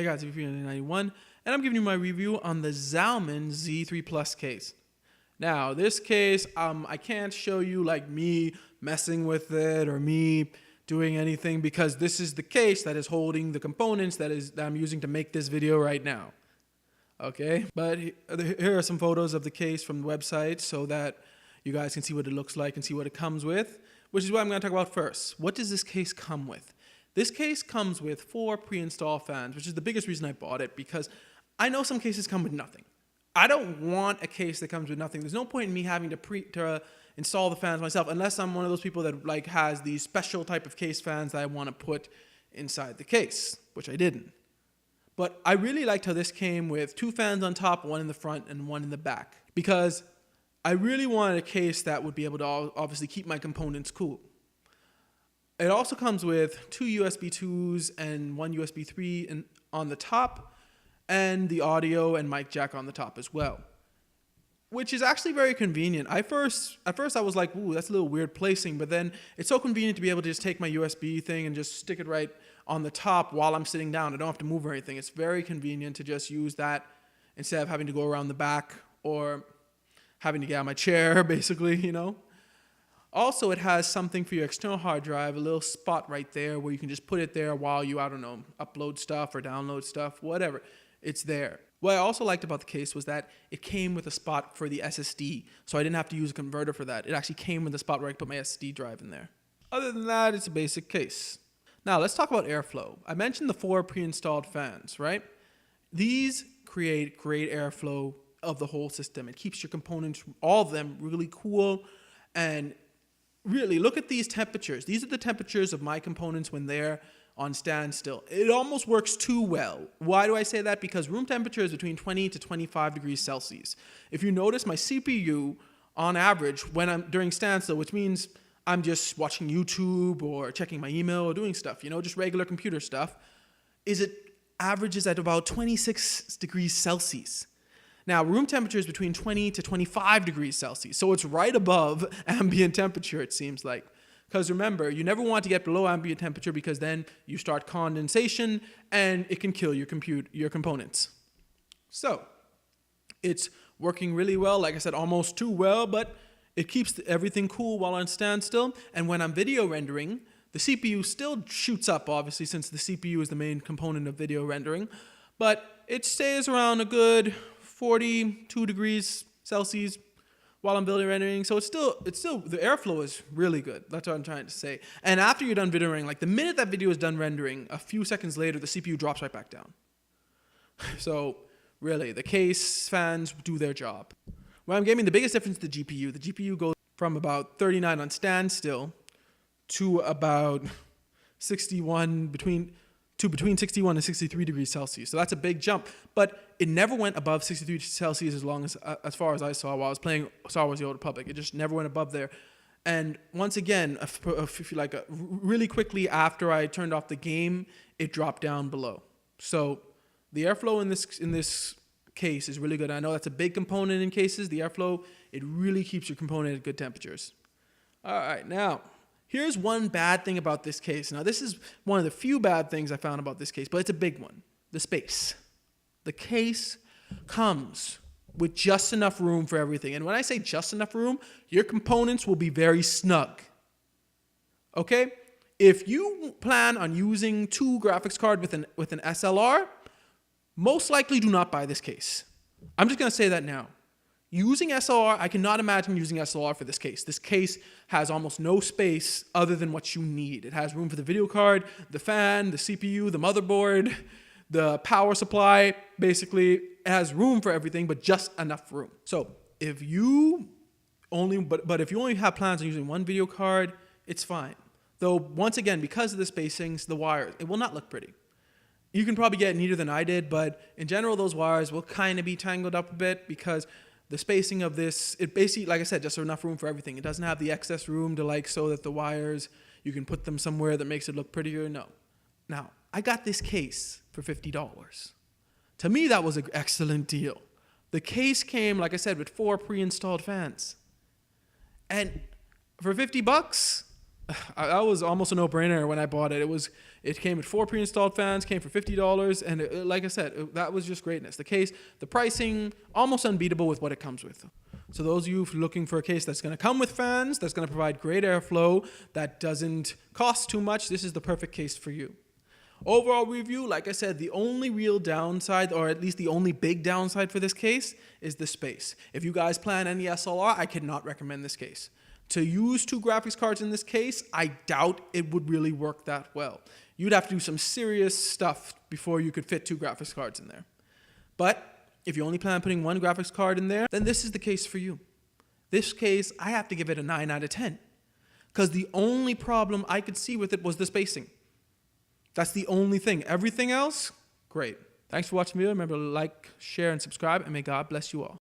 Hey guys, it's VP91, and I'm giving you my review on the Zelman Z3 Plus case. Now, this case, I can't show you like me messing with it or me doing anything because this is the case that is holding the components that I'm using to make this video right now. Okay, but here are some photos of the case from the website so that you guys can see what it looks like and see what it comes with, which is what I'm going to talk about first. What does this case come with? This case comes with 4 pre-installed fans, which is the biggest reason I bought it, because I know some cases come with nothing. I don't want a case that comes with nothing. There's no point in me having to install the fans myself, unless I'm one of those people that like has these special type of case fans that I want to put inside the case, which I didn't. But I really liked how this came with 2 fans on top, 1 in the front and 1 in the back, because I really wanted a case that would be able to obviously keep my components cool. It also comes with 2 USB 2s and 1 USB 3 on the top, and the audio and mic jack on the top as well, which is actually very convenient. At first I was like, ooh, that's a little weird placing, but then it's so convenient to be able to just take my USB thing and just stick it right on the top while I'm sitting down. I don't have to move or anything. It's very convenient to just use that instead of having to go around the back or having to get out of my chair, basically, you know. Also, it has something for your external hard drive, a little spot right there where you can just put it there while you, I don't know, upload stuff or download stuff, whatever. It's there. What I also liked about the case was that it came with a spot for the SSD, so I didn't have to use a converter for that. It actually came with a spot where I could put my SSD drive in there. Other than that, it's a basic case. Now, let's talk about airflow. I mentioned the 4 pre-installed fans, right? These create great airflow of the whole system. It keeps your components, all of them, really cool. And really, look at these temperatures. These are the temperatures of my components when they're on standstill. It almost works too well. Why do I say that? Because room temperature is between 20 to 25 degrees Celsius. If you notice, my CPU, on average, when I'm during standstill, which means I'm just watching YouTube or checking my email or doing stuff, you know, just regular computer stuff, it averages at about 26 degrees Celsius. Now, room temperature is between 20 to 25 degrees Celsius, so it's right above ambient temperature, it seems like. Because remember, you never want to get below ambient temperature because then you start condensation and it can kill your components. So, it's working really well, like I said, almost too well, but it keeps everything cool while on standstill. And when I'm video rendering, the CPU still shoots up, obviously, since the CPU is the main component of video rendering, but it stays around a good 42 degrees Celsius while I'm video rendering. So it's still, the airflow is really good. That's what I'm trying to say. And after you're done video rendering, like the minute that video is done rendering, a few seconds later, the CPU drops right back down. So really, the case fans do their job. When I'm gaming, the biggest difference is the GPU. The GPU goes from about 39 on standstill to about 61, between 61 and 63 degrees Celsius. So that's a big jump, but it never went above 63 Celsius as far as I saw while I was playing Star Wars: The Old Republic. It just never went above there. And once again, really quickly after I turned off the game, it dropped down below. So the airflow in this case is really good. I know that's a big component in cases. The airflow, it really keeps your component at good temperatures. All right, now, here's one bad thing about this case. Now, this is one of the few bad things I found about this case, but it's a big one. The space. The case comes with just enough room for everything. And when I say just enough room, your components will be very snug. Okay? If you plan on using 2 graphics cards with an SLR, most likely do not buy this case. I'm just going to say that now. Using SLR, I cannot imagine using SLR for this case. This case has almost no space other than what you need. It has room for the video card, the fan, the CPU, the motherboard, the power supply. Basically, it has room for everything, but just enough room. So if you only have plans on using 1 video card, it's fine. Though, once again, because of the spacings, the wires, it will not look pretty. You can probably get neater than I did, but in general, those wires will kind of be tangled up a bit because the spacing of this, it basically, like I said, just enough room for everything. It doesn't have the excess room to so that the wires, you can put them somewhere that makes it look prettier. No. Now, I got this case for $50. To me, that was an excellent deal. The case came, like I said, with 4 pre-installed fans. And for $50, That was almost a no-brainer when I bought it. It came with 4 pre-installed fans, came for $50, and like I said, that was just greatness. The case, the pricing, almost unbeatable with what it comes with. So those of you looking for a case that's going to come with fans, that's going to provide great airflow, that doesn't cost too much, this is the perfect case for you. Overall review, like I said, the only real downside, or at least the only big downside for this case, is the space. If you guys plan any SLR, I cannot recommend this case. To use 2 graphics cards in this case, I doubt it would really work that well. You'd have to do some serious stuff before you could fit 2 graphics cards in there. But if you only plan on putting 1 graphics card in there, then this is the case for you. This case, I have to give it a 9 out of 10. Because the only problem I could see with it was the spacing. That's the only thing. Everything else, great. Thanks for watching the video. Remember to like, share, and subscribe, and may God bless you all.